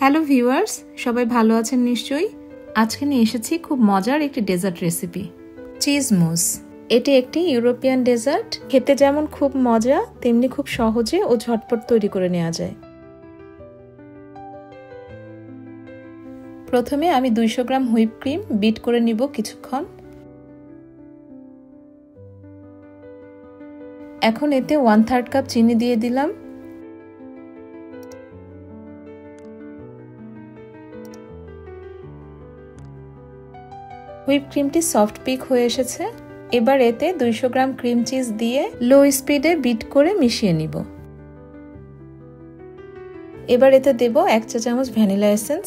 Hello viewers, সবাই ভালো আছেন নিশ্চয়ই। আজকে নিয়ে এসেছি খুব মজার একটি ডেজার্ট রেসিপি, চিজ মুস। এটি একটি ইউরোপিয়ান ডেজার্ট। খেতে যেমন খুব মজা, তেমনি খুব সহজে ও ঝটপট তৈরি করে নেওয়া যায়। প্রথমে আমি 200 গ্রাম হুইপ ক্রিম বিট করে নিব কিছুক্ষণ। এখন এতে 1/3 কাপ চিনি দিয়ে দিলাম। হুইপ ক্রিমটি সফট পিক হয়ে এসেছে। এবার এতে 200 গ্রাম ক্রিম চিজ দিয়ে লো স্পিডে বিট করে মিশিয়ে নিব। এবার এতে দেব 1 চা চামচ ভ্যানিলা এসেন্স।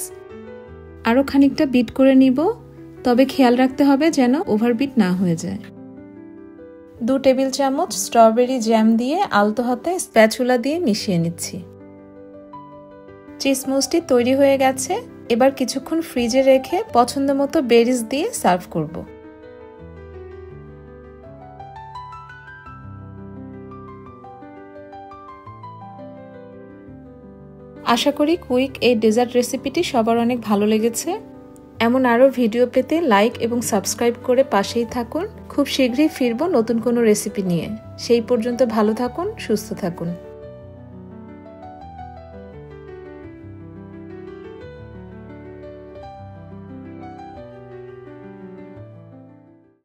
আরও খানিকটা বিট করে নিব, তবে খেয়াল রাখতে হবে যেন ওভারবিট না হয়ে যায়। 2 টেবিল চামচ স্ট্রবেরি জ্যাম দিয়ে আলতো হাতে স্প্যাচুলা দিয়ে মিশিয়ে নিচ্ছি। চিজ মুসটি তৈরি হয়ে গেছে। এবার কিছুক্ষণ ফ্রিজে রেখে পছন্দ মতো বেরিজ দিয়ে সার্ভ করব। আশা করি কুইক এই ডেজার্ট রেসিপিটি সবার অনেক ভালো লেগেছে। এমন আরও ভিডিও পেতে লাইক এবং সাবস্ক্রাইব করে পাশেই থাকুন। খুব শীঘ্রই ফিরব নতুন কোনো রেসিপি নিয়ে। সেই পর্যন্ত ভালো থাকুন, সুস্থ থাকুন।